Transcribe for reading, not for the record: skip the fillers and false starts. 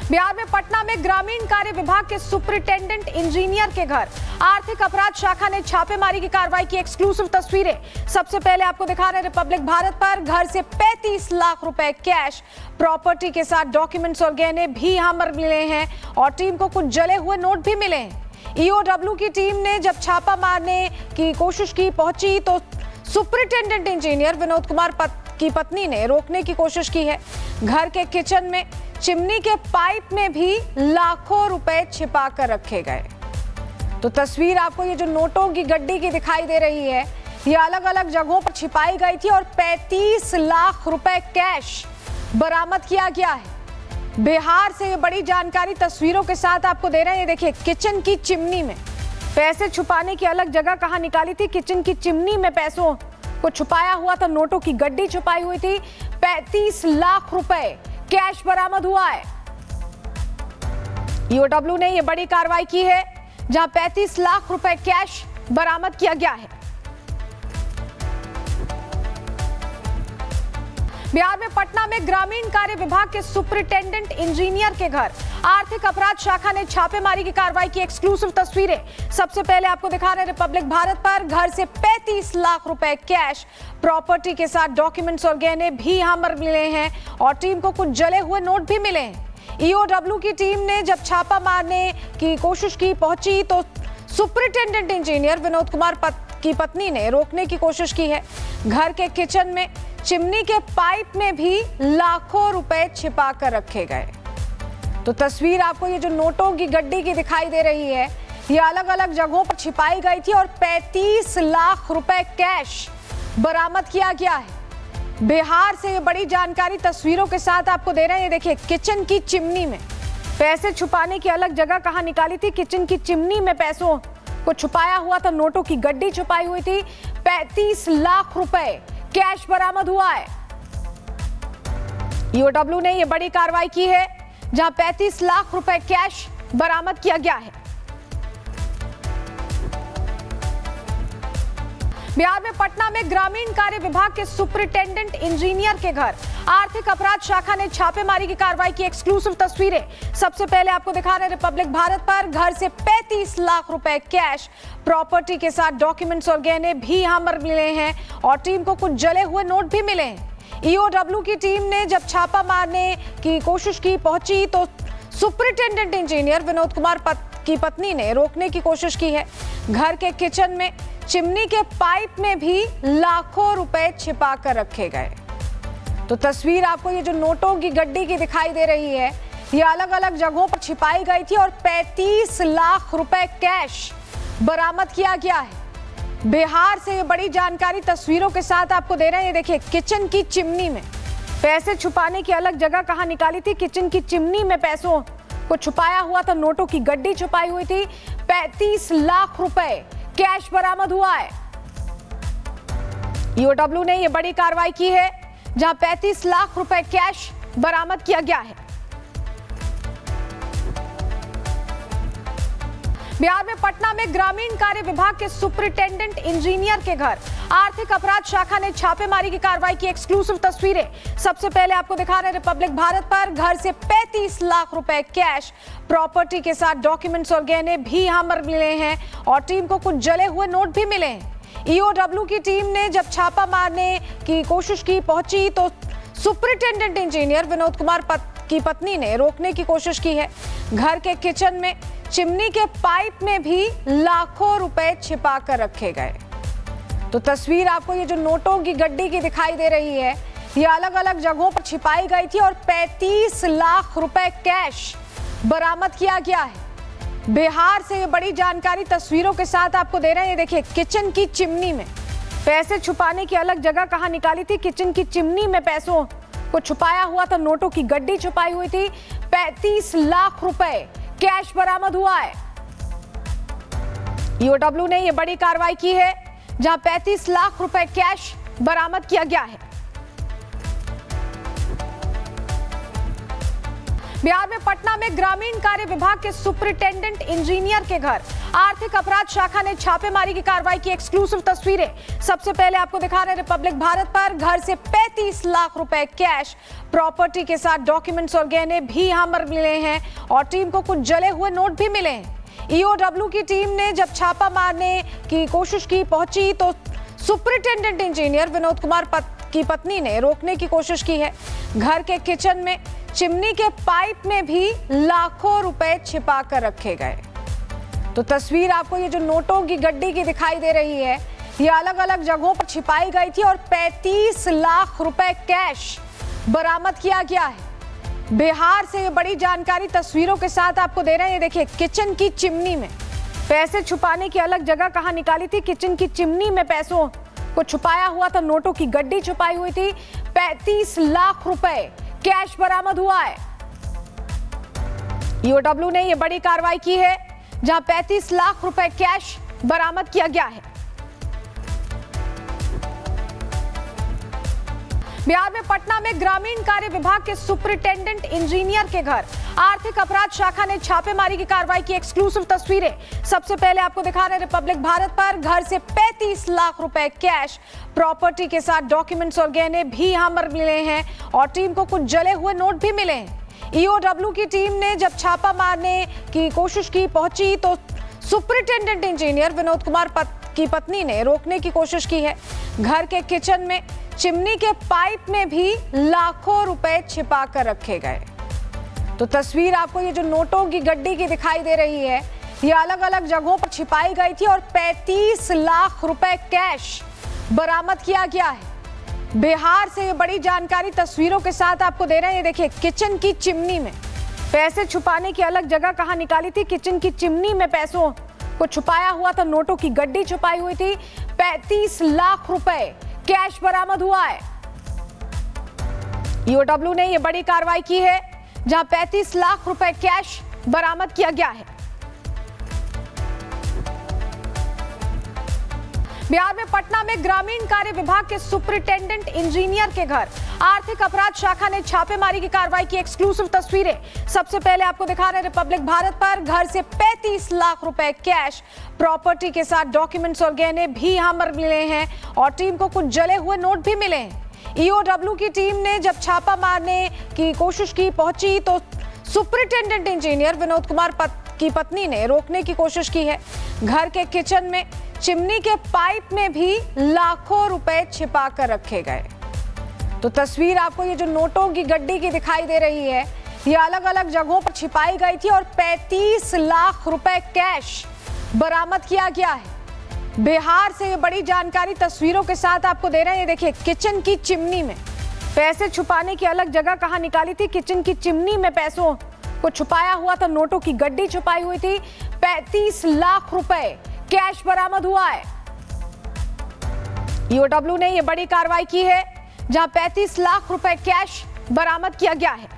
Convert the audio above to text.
बिहार में पटना में ग्रामीण कार्य विभाग के सुपरिटेंडेंट इंजीनियर के घर आर्थिक अपराध शाखा ने छापेमारी की कार्रवाई की। एक्सक्लूसिव तस्वीरें सबसे पहले आपको दिखा रहे हैं रिपब्लिक भारत पर। घर से 35 लाख रुपए कैश, प्रॉपर्टी के साथ डॉक्यूमेंट्स और गहने भी यहां मिले हैं और टीम को कुछ जले हुए नोट भी मिले हैं। ईओडब्ल्यू की टीम ने जब छापा मारने की कोशिश की, पहुंची तो सुपरिटेंडेंट इंजीनियर विनोद कुमार की पत्नी ने रोकने की कोशिश की है। घर के किचन में चिमनी के पाइप में भी लाखों रुपए छिपा कर रखे गए। तो तस्वीर आपको ये जो नोटों की गड्डी की दिखाई दे रही है, ये अलग अलग जगहों पर छिपाई गई थी और 35 लाख रुपए कैश बरामद किया गया है। बिहार से ये बड़ी जानकारी तस्वीरों के साथ आपको दे रहे हैं। ये देखिए, किचन की चिमनी में पैसे छुपाने की अलग जगह कहां निकाली थी। किचन की चिमनी में पैसों को छुपाया हुआ था, नोटों की गड्डी छुपाई हुई थी। 35 लाख रुपए कैश बरामद हुआ है। ईओडब्ल्यू ने यह बड़ी कार्रवाई की है, जहां 35 लाख रुपए कैश बरामद किया गया है। बिहार में पटना में ग्रामीण कार्य विभाग के सुपरिटेंडेंट इंजीनियर के घर आर्थिक अपराध शाखा ने छापेमारी की कार्रवाई की। एक्सक्लूसिव तस्वीरें सबसे पहले आपको दिखा रहे हैं रिपब्लिक भारत पर। घर से 35 लाख रुपए कैश, प्रॉपर्टी के साथ डॉक्यूमेंट्स और गहने भी यहां मिले हैं और टीम को कुछ जले हुए नोट भी मिले हैं। ईओडब्ल्यू की टीम ने जब छापा मारने की कोशिश की, पहुंची तो सुपरिटेंडेंट इंजीनियर विनोद कुमार की पत्नी ने रोकने की कोशिश की है। घर के किचन में चिमनी के पाइप में भी लाखों रुपए छिपा कर रखे गए। तो तस्वीर आपको ये जो नोटों की गड्डी की दिखाई दे रही है, ये अलग अलग जगहों पर छिपाई गई थी और 35 लाख रुपए कैश बरामद किया गया है। बिहार से ये बड़ी जानकारी तस्वीरों के साथ आपको दे रहे हैं। ये देखिए, किचन की चिमनी में पैसे छुपाने की अलग जगह कहां निकाली थी। किचन की चिमनी में पैसों को छुपाया हुआ था, नोटों की गड्डी छुपाई हुई थी। 35 लाख रुपए कैश बरामद हुआ है। ईओडब्ल्यू ने यह बड़ी कार्रवाई की है, जहां 35 लाख रुपए कैश बरामद किया गया है। बिहार में पटना में ग्रामीण कार्य विभाग के सुपरिटेंडेंट इंजीनियर के घर आर्थिक अपराध शाखा ने छापेमारी की कार्रवाई की। एक्सक्लूसिव तस्वीरें सबसे पहले आपको दिखा रहे हैं रिपब्लिक भारत पर। घर से 35 लाख रुपए कैश, प्रॉपर्टी के साथ डॉक्यूमेंट्स और गहने भी यहां मिले हैं और टीम को कुछ जले हुए नोट भी मिले हैं। ईओडब्ल्यू की टीम ने जब छापा मारने की कोशिश की, पहुंची तो सुपरिटेंडेंट इंजीनियर विनोद कुमार की पत्नी ने रोकने की कोशिश की है। घर के किचन में चिमनी के पाइप में भी लाखों रुपए छिपा कर रखे गए। तो तस्वीर आपको ये जो नोटों की गड्डी की दिखाई दे रही है, ये अलग अलग जगहों पर छिपाई गई थी और 35 लाख रुपए कैश बरामद किया गया है। बिहार से ये बड़ी जानकारी तस्वीरों के साथ आपको दे रहे हैं। ये देखिए, किचन की चिमनी में पैसे छुपाने की अलग जगह कहां निकाली थी। किचन की चिमनी में पैसों को छुपाया हुआ था, नोटों की गड्डी छुपाई हुई थी। 35 लाख रुपए कैश बरामद हुआ है। ईओडब्ल्यू ने यह बड़ी कार्रवाई की है, जहां 35 लाख रुपए कैश बरामद किया गया है। बिहार में पटना में ग्रामीण कार्य विभाग के सुपरिटेंडेंट इंजीनियर के घर आर्थिक अपराध शाखा ने छापेमारी की कार्रवाई की। एक्सक्लूसिव तस्वीरें सबसे पहले आपको दिखा रहे हैं रिपब्लिक भारत पर। घर से 35 लाख रुपए कैश, प्रॉपर्टी के साथ डॉक्यूमेंट्स और गहने भी यहां मिले हैं और टीम को कुछ जले हुए नोट भी मिले हैं। ईओडब्ल्यू की टीम ने जब छापा मारने की कोशिश की, पहुंची तो सुपरिटेंडेंट इंजीनियर विनोद कुमार की पत्नी ने रोकने की कोशिश की है। घर के किचन में चिमनी के पाइप में भी लाखों रुपए छिपा कर रखे गए। तो तस्वीर आपको ये जो नोटों की गड्डी की दिखाई दे रही है, ये अलग अलग जगहों पर छिपाई गई थी और 35 लाख रुपए कैश बरामद किया गया है। बिहार से ये बड़ी जानकारी तस्वीरों के साथ आपको दे रहे हैं। ये देखिए, किचन की चिमनी में पैसे छुपाने की अलग जगह कहां निकाली थी। किचन की चिमनी में पैसों को छुपाया हुआ था, नोटों की गड्डी छुपाई हुई थी। 35 लाख रुपए कैश बरामद हुआ है। ईओडब्ल्यू ने यह बड़ी कार्रवाई की है, जहां 35 लाख रुपए कैश बरामद किया गया है। बिहार में पटना में ग्रामीण कार्य विभाग के सुपरिटेंडेंट इंजीनियर के घर आर्थिक अपराध शाखा ने छापेमारी की कार्रवाई की। एक्सक्लूसिव तस्वीरें सबसे पहले आपको दिखा रहे हैं रिपब्लिक भारत पर। घर से 35 लाख रुपए कैश, प्रॉपर्टी के साथ डॉक्यूमेंट्स और गहने भी यहां मिले हैं और टीम को कुछ जले हुए नोट भी मिले हैं। ईओडब्ल्यू की टीम ने जब छापा मारने की कोशिश की, पहुंची तो सुपरिटेंडेंट इंजीनियर विनोद कुमार की पत्नी ने रोकने की कोशिश की है। घर के किचन में चिमनी के पाइप में भी लाखों रुपए छिपा कर रखे गए। तो तस्वीर आपको ये जो नोटों की गड्डी की दिखाई दे रही है, ये अलग अलग जगहों पर छिपाई गई थी और 35 लाख रुपए कैश बरामद किया गया है। बिहार से ये बड़ी जानकारी तस्वीरों के साथ आपको दे रहे हैं। ये देखिए, किचन की चिमनी में पैसे छुपाने की अलग जगह कहां निकाली थी। किचन की चिमनी में पैसों को छुपाया हुआ था, नोटों की गड्डी छुपाई हुई थी। 35 लाख रुपए कैश बरामद हुआ है। ईओडब्ल्यू ने यह बड़ी कार्रवाई की है, जहां 35 लाख रुपए कैश बरामद किया गया है। बिहार में पटना में ग्रामीण कार्य विभाग के सुपरिटेंडेंट इंजीनियर के घर आर्थिक अपराध शाखा ने छापेमारी की कार्रवाई की। एक्सक्लूसिव तस्वीरें सबसे पहले आपको दिखा रहे हैं रिपब्लिक भारत पर। घर से 35 लाख रुपए कैश, प्रॉपर्टी के साथ डॉक्यूमेंट्स और गहने भी यहां मिले हैं और टीम को कुछ जले हुए नोट भी मिले हैं। ईओडब्ल्यू की टीम ने जब छापा मारने की कोशिश की, पहुंची तो सुपरिटेंडेंट इंजीनियर विनोद कुमार की पत्नी ने रोकने की कोशिश की है। घर के किचन में चिमनी के पाइप में भी लाखों रुपए छिपा कर रखे गए। तो तस्वीर आपको ये जो नोटों की गड्डी की दिखाई दे रही है, ये अलग अलग जगहों पर छिपाई गई थी और 35 लाख रुपए कैश बरामद किया गया है। बिहार से ये बड़ी जानकारी तस्वीरों के साथ आपको दे रहे हैं। ये देखिए, किचन की चिमनी में पैसे छुपाने की अलग जगह कहां निकाली थी। किचन की चिमनी में पैसों को छुपाया हुआ था, नोटों की गड्डी छुपाई हुई थी। 35 लाख रुपए कैश बरामद हुआ है। ईओडब्ल्यू ने यह बड़ी कार्रवाई की है, जहां 35 लाख रुपए कैश बरामद किया गया है। बिहार में पटना में ग्रामीण कार्य विभाग के सुपरिटेंडेंट इंजीनियर के घर आर्थिक अपराध शाखा ने छापेमारी की कार्रवाई की। एक्सक्लूसिव तस्वीरें सबसे पहले आपको दिखा रहे हैं रिपब्लिक भारत पर। घर से 35 लाख रुपए कैश, प्रॉपर्टी के साथ डॉक्यूमेंट्स और गहने भी यहां मिले हैं और टीम को कुछ जले हुए नोट भी मिले हैं। ईओडब्ल्यू की टीम ने जब छापा मारने की कोशिश की, पहुंची तो सुपरिटेंडेंट इंजीनियर विनोद कुमार की पत्नी ने रोकने की कोशिश की है। घर के किचन में चिमनी के पाइप में भी लाखों रुपए छिपा कर रखे गए। तो तस्वीर आपको ये जो नोटों की गड्डी की दिखाई दे रही है, ये अलग अलग जगहों पर छिपाई गई थी और 35 लाख रुपए कैश बरामद किया गया है। बिहार से ये बड़ी जानकारी तस्वीरों के साथ आपको दे रहे हैं। ये देखिए, किचन की चिमनी में पैसे छुपाने की अलग जगह कहां निकाली थी। किचन की चिमनी में पैसों को छुपाया हुआ था, नोटों की गड्डी छुपाई हुई थी। 35 लाख रुपए कैश बरामद हुआ है। ईओडब्ल्यू ने यह बड़ी कार्रवाई की है, जहां 35 लाख रुपए कैश बरामद किया गया है।